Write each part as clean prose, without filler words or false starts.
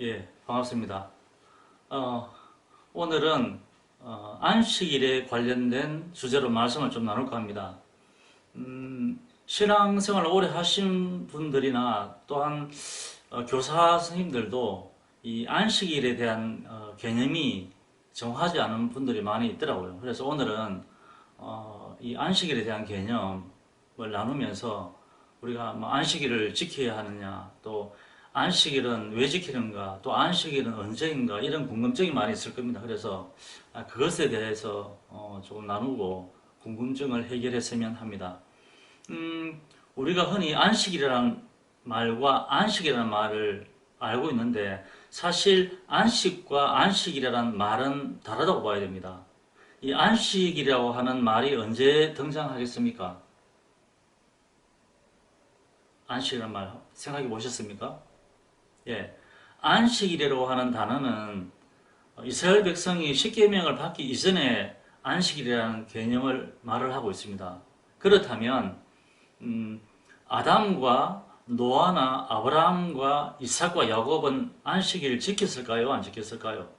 예, 반갑습니다. 오늘은 안식일에 관련된 주제로 말씀을 좀 나눌까 합니다. 신앙생활을 오래 하신 분들이나 또한 교사 선생님들도 이 안식일에 대한 개념이 정하지 않은 분들이 많이 있더라고요. 그래서 오늘은 이 안식일에 대한 개념을 나누면서 우리가 뭐 안식일을 지켜야 하느냐, 또 안식일은 왜 지키는가, 또 안식일은 언제인가, 이런 궁금증이 많이 있을 겁니다. 그래서 그것에 대해서 조금 나누고 궁금증을 해결했으면 합니다. 우리가 흔히 안식일이라는 말과 안식이라는 말을 알고 있는데, 사실 안식과 안식이라는 말은 다르다고 봐야 됩니다. 이 안식이라고 하는 말이 언제 등장하겠습니까? 안식이라는 말 생각해 보셨습니까? 예, 안식일이라고 하는 단어는 이스라엘 백성이 십계명을 받기 이전에 안식일이라는 개념을 말을 하고 있습니다. 그렇다면 아담과 노아나 아브라함과 이삭과 야곱은 안식일을 지켰을까요? 안 지켰을까요?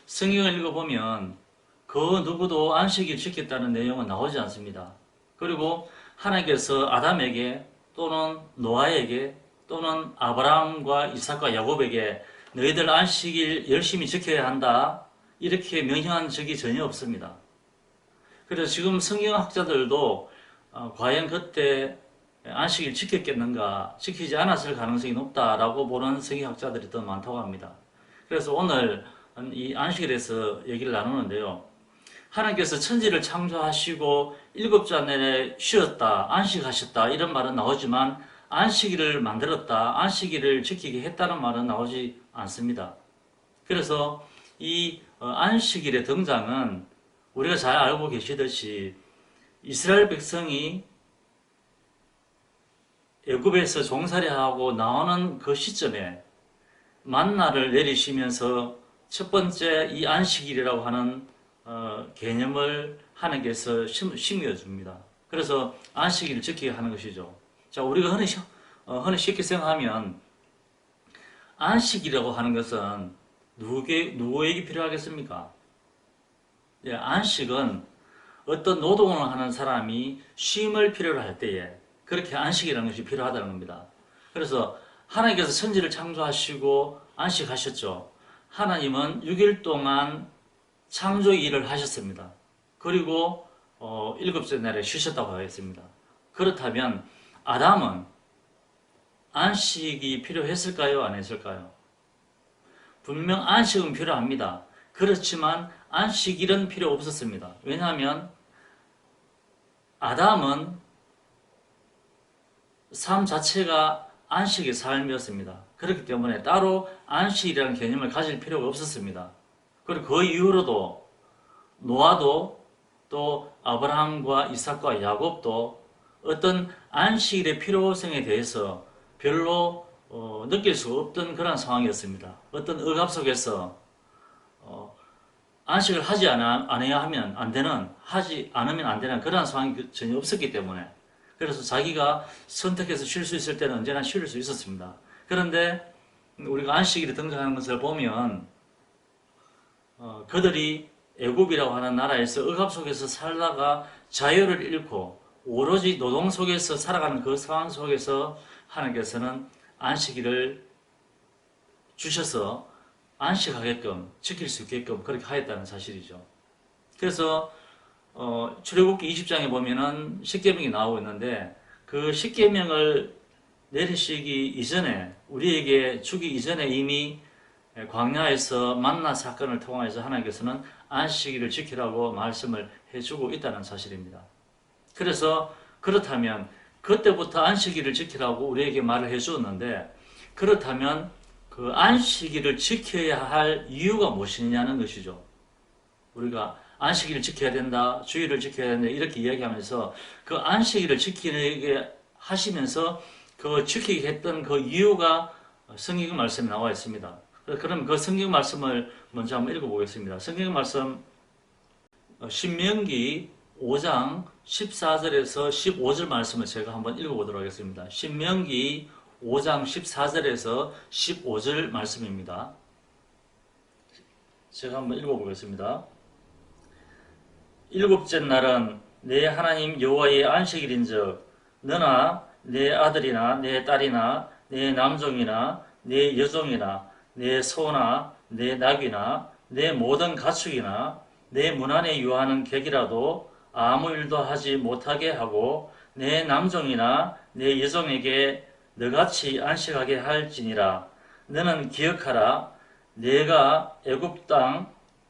성경을 읽어보면 그 누구도 안식일 지켰다는 내용은 나오지 않습니다. 그리고 하나님께서 아담에게 또는 노아에게 또는 아브라함과 이삭과 야곱에게 너희들 안식일 열심히 지켜야 한다, 이렇게 명령한 적이 전혀 없습니다. 그래서 지금 성경학자들도 과연 그때 안식일 지켰겠는가, 지키지 않았을 가능성이 높다라고 보는 성경학자들이 더 많다고 합니다. 그래서 오늘 이 안식일에 대해서 얘기를 나누는데요. 하나님께서 천지를 창조하시고 일곱 주 내내 쉬었다, 안식하셨다, 이런 말은 나오지만 안식일을 만들었다, 안식일을 지키게 했다는 말은 나오지 않습니다. 그래서 이 안식일의 등장은 우리가 잘 알고 계시듯이 이스라엘 백성이 애굽에서 종살이하고 나오는 그 시점에 만나를 내리시면서 첫 번째 이 안식일이라고 하는 개념을 하나님께서 심겨줍니다. 그래서 안식일을 지키게 하는 것이죠. 자, 우리가 흔히 쉽게 생각하면 안식이라고 하는 것은 누구에게 필요하겠습니까? 예, 안식은 어떤 노동을 하는 사람이 쉼을 필요로 할 때에 그렇게 안식이라는 것이 필요하다는 겁니다. 그래서 하나님께서 천지를 창조하시고 안식하셨죠. 하나님은 6일 동안 창조 일을 하셨습니다. 그리고 일곱째 날에 쉬셨다고 하겠습니다. 그렇다면 아담은 안식이 필요했을까요? 안 했을까요? 분명 안식은 필요합니다. 그렇지만 안식일은 필요 없었습니다. 왜냐하면 아담은 삶 자체가 안식의 삶이었습니다. 그렇기 때문에 따로 안식이라는 개념을 가질 필요가 없었습니다. 그리고 그 이후로도 노아도 또 아브라함과 이삭과 야곱도 어떤 안식일의 필요성에 대해서 별로 느낄 수 없던 그런 상황이었습니다. 어떤 억압 속에서 안식을 하지 않아야 하면 안 되는, 하지 않으면 안 되는 그런 상황이 전혀 없었기 때문에, 그래서 자기가 선택해서 쉴 수 있을 때는 언제나 쉴 수 있었습니다. 그런데 우리가 안식일이 등장하는 것을 보면 그들이 애굽이라고 하는 나라에서 억압 속에서 살다가 자유를 잃고 오로지 노동 속에서 살아가는 그 상황 속에서 하나님께서는 안식일을 주셔서 안식하게끔, 지킬 수 있게끔 그렇게 하였다는 사실이죠. 그래서 출애굽기 20장에 보면은 십계명이 나오고 있는데, 그 십계명을 내리시기 이전에, 우리에게 주기 이전에 이미 광야에서 만나 사건을 통해서 하나님께서는 안식일을 지키라고 말씀을 해주고 있다는 사실입니다. 그래서 그렇다면 그때부터 안식일을 지키라고 우리에게 말을 해주었는데, 그렇다면 그 안식일을 지켜야 할 이유가 무엇이냐는 것이죠. 우리가 안식일을 지켜야 된다, 주일을 지켜야 된다, 이렇게 이야기하면서 그 안식일을 지키게 하시면서 그 지키게 했던 그 이유가 성경 말씀에 나와 있습니다. 그럼 그 성경 말씀을 먼저 한번 읽어보겠습니다. 성경 말씀 신명기 5장 14절에서 15절 말씀을 제가 한번 읽어보도록 하겠습니다. 신명기 5장 14절에서 15절 말씀입니다. 제가 한번 읽어보겠습니다. 일곱째 날은 내 하나님 여호와의 안식일인즉 너나 내 아들이나 내 딸이나 내 남종이나 내 여종이나 내 소나 내 낙이나 내 모든 가축이나 내 문 안에 유하는 객이라도 아무 일도 하지 못하게 하고 내 남종이나 내 여종에게 너같이 안식하게 할지니라. 너는 기억하라. 내가 애굽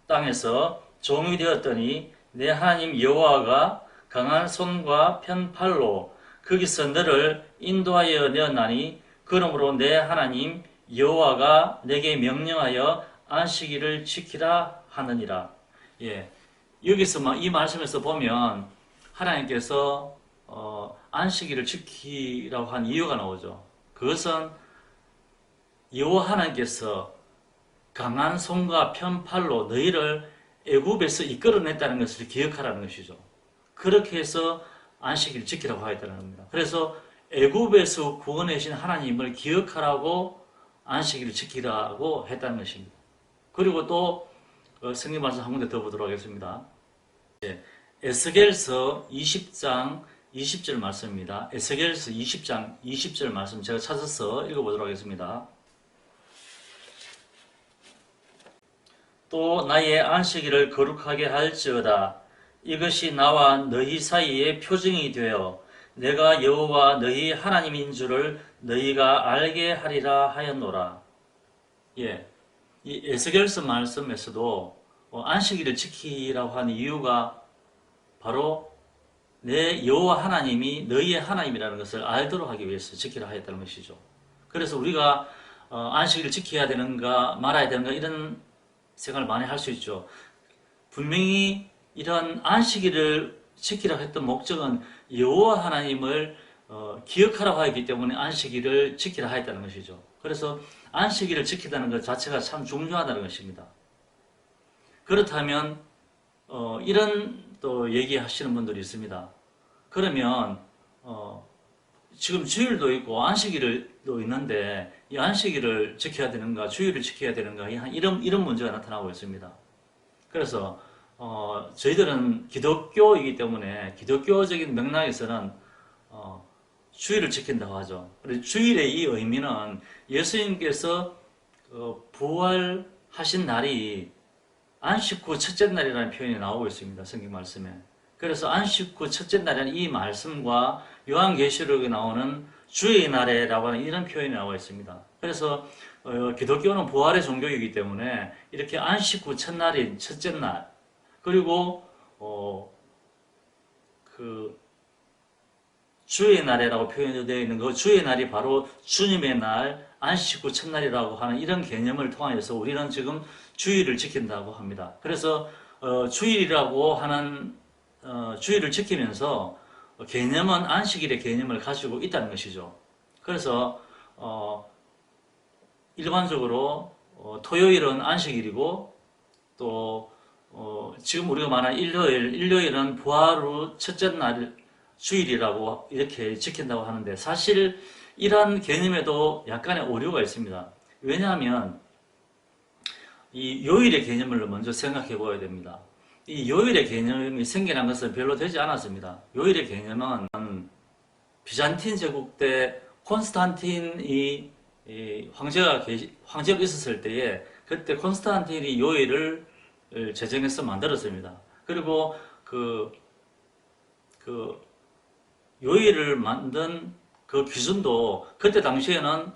땅에서 종이 되었더니 내 하나님 여호와가 강한 손과 편팔로 거기서 너를 인도하여 내었나니 그러므로 내 하나님 여호와가 내게 명령하여 안식일을 지키라 하느니라. 예, 여기서 이 말씀에서 보면 하나님께서 안식일을 지키라고 한 이유가 나오죠. 그것은 여호와 하나님께서 강한 손과 편팔로 너희를 애굽에서 이끌어냈다는 것을 기억하라는 것이죠. 그렇게 해서 안식일을 지키라고 하였다는 겁니다. 그래서 애굽에서 구원해신 하나님을 기억하라고 안식일을 지키라고 했다는 것입니다. 그리고 또 성경 말씀 한 군데 더 보도록 하겠습니다. 에스겔서 20장 20절 말씀입니다. 에스겔서 20장 20절 말씀 제가 찾아서 읽어보도록 하겠습니다. 또 나의 안식일을 거룩하게 할지어다. 이것이 나와 너희 사이의 표징이 되어 내가 여호와 너희 하나님인 줄을 너희가 알게 하리라 하였노라. 예, 이 에스겔서 말씀에서도 안식일을 지키라고 하는 이유가 바로 내 여호와 하나님이 너희의 하나님이라는 것을 알도록 하기 위해서 지키라 하였다는 것이죠. 그래서 우리가 안식일을 지켜야 되는가 말아야 되는가 이런 생각을 많이 할 수 있죠. 분명히 이런 안식일을 지키라고 했던 목적은 여호와 하나님을 기억하라고 하기 때문에 안식일을 지키라 하였다는 것이죠. 그래서 안식일을 지키다는 것 자체가 참 중요하다는 것입니다. 그렇다면 이런 또 얘기하시는 분들이 있습니다. 그러면 지금 주일도 있고 안식일도 있는데 이 안식일을 지켜야 되는가 주일을 지켜야 되는가 이런 문제가 나타나고 있습니다. 그래서 저희들은 기독교이기 때문에 기독교적인 맥락에서는 주일을 지킨다고 하죠. 그래서 주일의 이 의미는 예수님께서 부활하신 날이 안식 후 첫째 날이라는 표현이 나오고 있습니다. 성경 말씀에. 그래서 안식 후 첫째 날이라는 이 말씀과 요한계시록에 나오는 주의 날에라고 하는 이런 표현이 나와 있습니다. 그래서 기독교는 부활의 종교이기 때문에 이렇게 안식 후 첫날인 첫째 날 그리고 그 주의 날이라고 표현되어 있는 그 주의 날이 바로 주님의 날, 안식 후 첫날이라고 하는 이런 개념을 통하여서 우리는 지금 주일을 지킨다고 합니다. 그래서 주일이라고 하는 주일을 지키면서 개념은 안식일의 개념을 가지고 있다는 것이죠. 그래서 일반적으로 토요일은 안식일이고 또 지금 우리가 말하는 일요일은 부활 후 첫째 날 주일이라고 이렇게 지킨다고 하는데 사실 이러한 개념에도 약간의 오류가 있습니다. 왜냐하면 이 요일의 개념을 먼저 생각해 보아야 됩니다. 이 요일의 개념이 생겨난 것은 별로 되지 않았습니다. 요일의 개념은 비잔틴 제국 때 콘스탄틴이 황제가 있었을 때에 그때 콘스탄틴이 요일을 제정해서 만들었습니다. 그리고 그 요일을 만든 그 기준도 그때 당시에는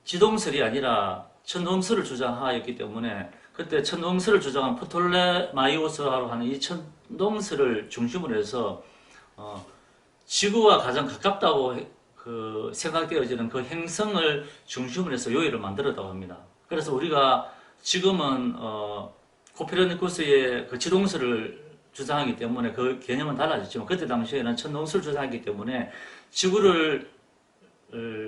지동설이 아니라 천동설을 주장하였기 때문에 그때 천동설을 주장한 프톨레마이오스라고 하는 이 천동설을 중심으로 해서 지구와 가장 가깝다고 생각되어지는 그 행성을 중심으로 해서 요일을 만들었다고 합니다. 그래서 우리가 지금은 코페르니쿠스의 그 지동설을 주장하기 때문에 그 개념은 달라졌지만 그때 당시에는 천동설을 주장하기 때문에 지구를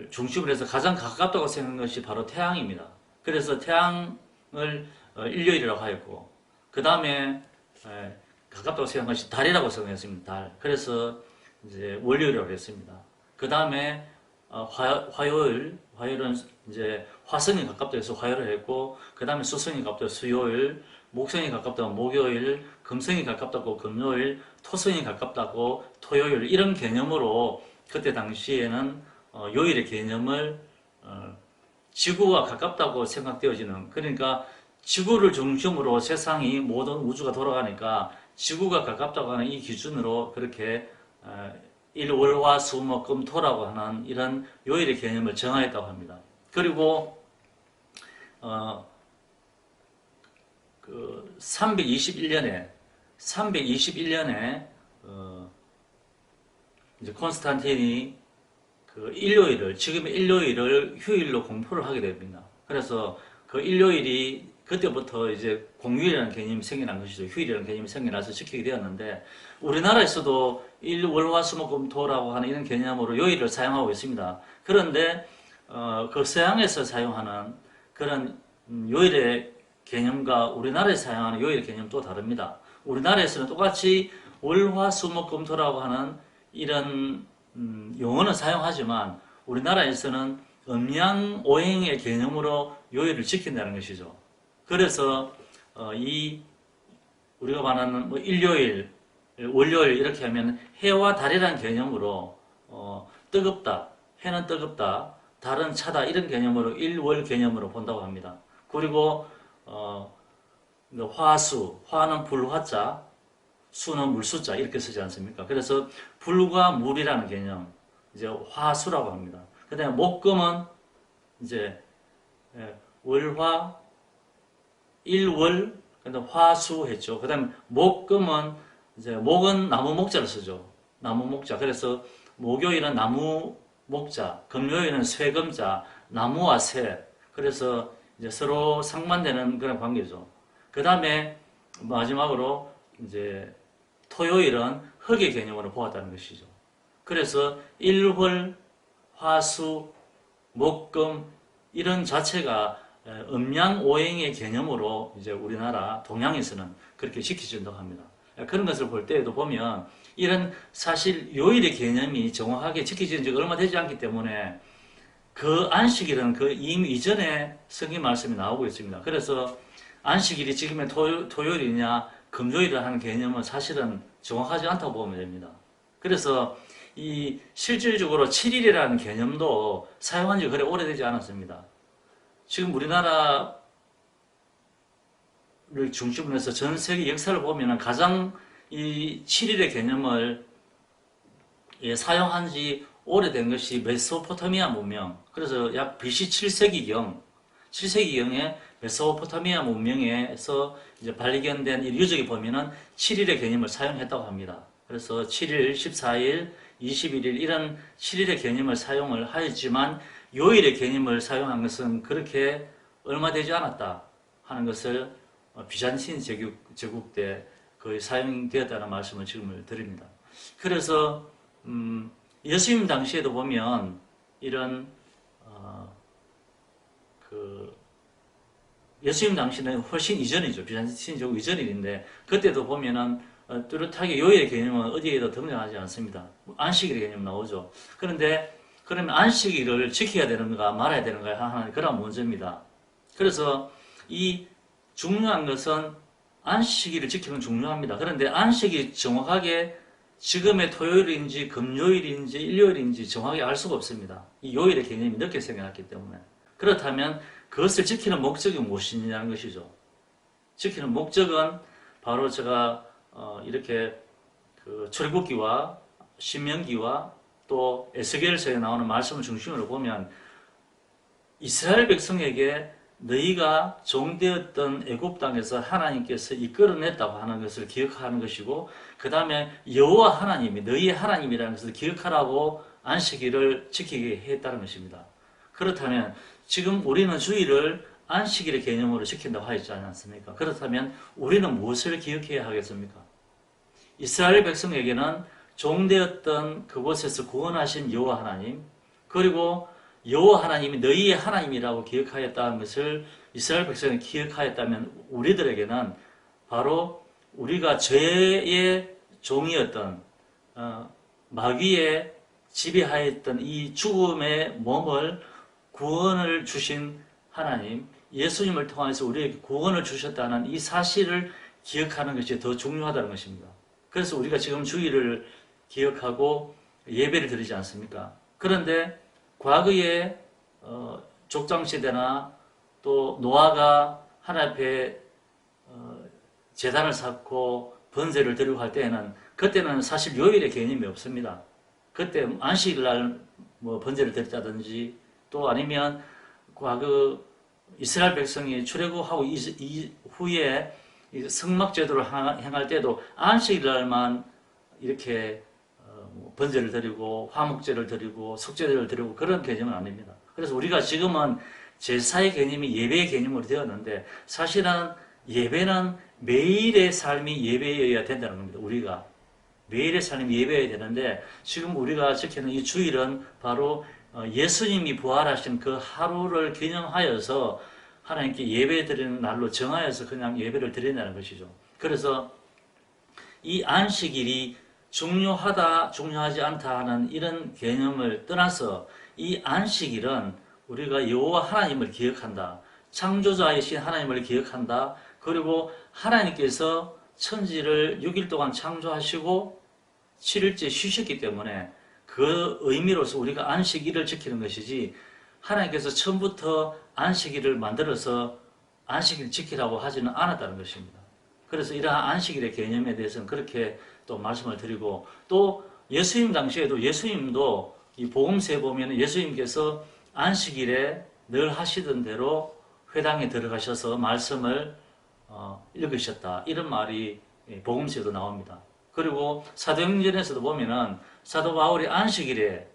중심으로 해서 가장 가깝다고 생각한 것이 바로 태양입니다. 그래서 태양을 일요일이라고 하였고 그 다음에 가깝다고 생각한 것이 달이라고 생각했습니다. 달. 그래서 이제 월요일이라고 했습니다. 그 다음에 화요일은 이제 화성이 가깝다 해서 화요일을 했고, 그 다음에 수성이 가깝다 해서 수요일, 목성이 가깝다고 목요일, 금성이 가깝다고 금요일, 토성이 가깝다고 토요일, 이런 개념으로 그때 당시에는 요일의 개념을 지구가 가깝다고 생각되어지는, 그러니까 지구를 중심으로 세상이 모든 우주가 돌아가니까 지구가 가깝다고 하는 이 기준으로 그렇게 일월화수목금토라고 하는 이런 요일의 개념을 정하였다고 합니다. 그리고 그 321년에 이제 콘스탄틴이 그 일요일을, 지금의 일요일을 휴일로 공포를 하게 됩니다. 그래서 그 일요일이 그때부터 이제 공휴일이라는 개념이 생겨난 것이죠. 휴일이라는 개념이 생겨나서 지키게 되었는데, 우리나라에서도 일월화수목금토라고 하는 이런 개념으로 요일을 사용하고 있습니다. 그런데 그 서양에서 사용하는 그런 요일의 개념과 우리나라에서 사용하는 요일의 개념은 또 다릅니다. 우리나라에서는 똑같이 월화수목금토라고 하는 이런 용어는 사용하지만, 우리나라에서는 음양오행의 개념으로 요일을 지킨다는 것이죠. 그래서 이 우리가 말하는 뭐 일요일, 월요일 이렇게 하면 해와 달이라는 개념으로 뜨겁다, 해는 뜨겁다, 달은 차다, 이런 개념으로 일월 개념으로 본다고 합니다. 그리고 화수, 화는 불화자, 수는 물수자 이렇게 쓰지 않습니까? 그래서 불과 물이라는 개념, 이제 화수라고 합니다. 그다음에 목금은 이제 월화, 일월, 그다음 화수 했죠. 그다음 목금은 이제 목은 나무 목자를 쓰죠. 나무 목자. 그래서 목요일은 나무 목자, 금요일은 쇠금자, 나무와 쇠. 그래서 이제 서로 상반되는 그런 관계죠. 그다음에 마지막으로 이제 토요일은 흙의 개념으로 보았다는 것이죠. 그래서 일월, 화수, 목금 이런 자체가 음양오행의 개념으로 이제 우리나라 동양에서는 그렇게 지켜진다고 합니다. 그런 것을 볼 때에도 보면 이런 사실 요일의 개념이 정확하게 지켜진 지가 얼마 되지 않기 때문에 그 안식일은 그 이미 이전에 성경 말씀이 나오고 있습니다. 그래서 안식일이 지금의 토요일이냐 금요일을 하는 개념은 사실은 정확하지 않다고 보면 됩니다. 그래서 이 실질적으로 7일이라는 개념도 사용한 지 그래 오래되지 않았습니다. 지금 우리나라를 중심으로 해서 전 세계 역사를 보면 가장 이 7일의 개념을 사용한 지 오래된 것이 메소포타미아 문명. 그래서 약 BC 7세기경에 메소포타미아 문명에서 이제 발견된 이 유적에 보면은 7일의 개념을 사용했다고 합니다. 그래서 7일, 14일, 21일 이런 7일의 개념을 사용을 하였지만 요일의 개념을 사용한 것은 그렇게 얼마 되지 않았다 하는 것을 비잔틴 제국 때 거의 사용되었다는 말씀을 지금 드립니다. 그래서 예수님 당시에도 보면 이런 예수님 당시는 훨씬 이전이죠. 비잔틴 제국 이전인데 그때도 보면은 뚜렷하게 요일의 개념은 어디에도 등장하지 않습니다. 안식일의 개념 나오죠. 그런데 그러면 안식일을 지켜야 되는가 말아야 되는가 하는 그런 문제입니다. 그래서 이 중요한 것은 안식일을 지키는 중요합니다. 그런데 안식이 정확하게 지금의 토요일인지 금요일인지 일요일인지 정확히 알 수가 없습니다. 이 요일의 개념이 늦게 생겨났기 때문에. 그렇다면 그것을 지키는 목적이 무엇이냐는 것이죠. 지키는 목적은 바로 제가 이렇게 그 출애굽기와 신명기와 또 에스겔서에 나오는 말씀을 중심으로 보면 이스라엘 백성에게 너희가 종되었던 애굽 땅에서 하나님께서 이끌어냈다고 하는 것을 기억하는 것이고, 그 다음에 여호와 하나님이 너희의 하나님이라는 것을 기억하라고 안식일을 지키게 했다는 것입니다. 그렇다면 지금 우리는 주일을 안식일의 개념으로 지킨다고 하지 않습니까? 그렇다면 우리는 무엇을 기억해야 하겠습니까? 이스라엘 백성에게는 종되었던 그곳에서 구원하신 여호와 하나님, 그리고 여호와 하나님이 너희의 하나님이라고 기억하였다는 것을 이스라엘 백성이 기억하였다면 우리들에게는 바로 우리가 죄의 종이었던 마귀의 지배하였던 이 죽음의 몸을 구원을 주신 하나님, 예수님을 통해서 우리에게 구원을 주셨다는 이 사실을 기억하는 것이 더 중요하다는 것입니다. 그래서 우리가 지금 주일을 기억하고 예배를 드리지 않습니까? 그런데 과거에 족장시대나 또 노아가 하나님 앞에 제단을 쌓고 번제를 드리고 할 때에는 그때는 사실 요일의 개념이 없습니다. 그때 안식일날 뭐 번제를 드렸다든지 또 아니면 과거 이스라엘 백성이 출애굽하고 이후에 성막 제도를 행할 때도 안식일날만 이렇게 번제를 드리고 화목제를 드리고 속죄제를 드리고 그런 개념은 아닙니다. 그래서 우리가 지금은 제사의 개념이 예배의 개념으로 되었는데 사실은 예배는 매일의 삶이 예배여야 된다는 겁니다. 우리가 매일의 삶이 예배여야 되는데 지금 우리가 지키는 이 주일은 바로 예수님이 부활하신 그 하루를 기념하여서 하나님께 예배 드리는 날로 정하여서 그냥 예배를 드린다는 것이죠. 그래서 이 안식일이 중요하다, 중요하지 않다 하는 이런 개념을 떠나서 이 안식일은 우리가 여호와 하나님을 기억한다. 창조자이신 하나님을 기억한다. 그리고 하나님께서 천지를 6일 동안 창조하시고 7일째 쉬셨기 때문에 그 의미로서 우리가 안식일을 지키는 것이지 하나님께서 처음부터 안식일을 만들어서 안식일 지키라고 하지는 않았다는 것입니다. 그래서 이러한 안식일의 개념에 대해서는 그렇게 또 말씀을 드리고 또 예수님 당시에도 예수님도 이 복음서에 보면 예수님께서 안식일에 늘 하시던 대로 회당에 들어가셔서 말씀을 읽으셨다. 이런 말이 복음서에도 나옵니다. 그리고 사도행전에서도 보면은 사도 바울이 안식일에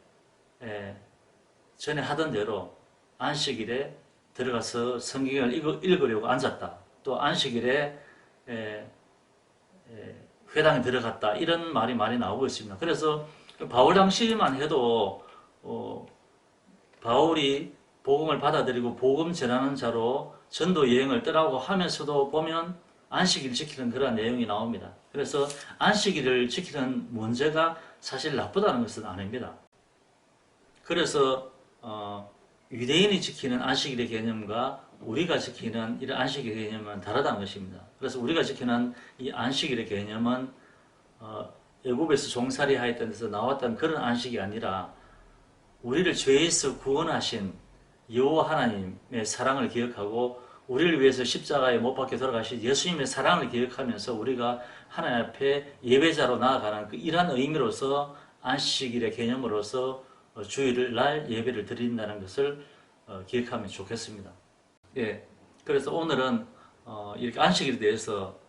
전에 하던 대로 안식일에 들어가서 성경을 읽으려고 앉았다. 또 안식일에 회당에 들어갔다. 이런 말이 많이 나오고 있습니다. 그래서 바울 당시만 해도 바울이 복음을 받아들이고 복음 전하는 자로 전도 여행을 떠나고 하면서도 보면 안식일을 지키는 그런 내용이 나옵니다. 그래서 안식일을 지키는 문제가 사실 나쁘다는 것은 아닙니다. 그래서 유대인이 지키는 안식일의 개념과 우리가 지키는 이런 안식일의 개념은 다르다는 것입니다. 그래서 우리가 지키는 이 안식일의 개념은 애굽에서 종살이 하였던 데서 나왔던 그런 안식이 아니라 우리를 죄에서 구원하신 여호와 하나님의 사랑을 기억하고 우리를 위해서 십자가에 못 박혀 돌아가신 예수님의 사랑을 기억하면서 우리가 하나님 앞에 예배자로 나아가는 이러한 의미로서 안식일의 개념으로서 주일을 날 예배를 드린다는 것을 기억하면 좋겠습니다. 예, 그래서 오늘은 이렇게 안식일에 대해서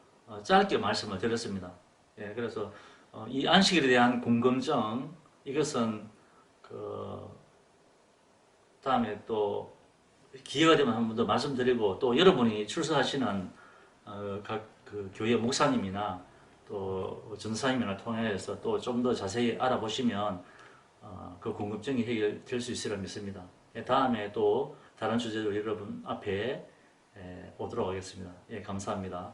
짧게 말씀을 드렸습니다. 예, 그래서 이 안식일에 대한 궁금증 이것은 다음에 또 기회가 되면 한 번 더 말씀드리고 또 여러분이 출석하시는 각 그 교회 목사님이나 또 전사님이나 통해서 또 좀 더 자세히 알아보시면 그 궁금증이 해결될 수 있으리라 믿습니다. 예, 다음에 또 다른 주제로 여러분 앞에 오도록 하겠습니다. 예, 감사합니다.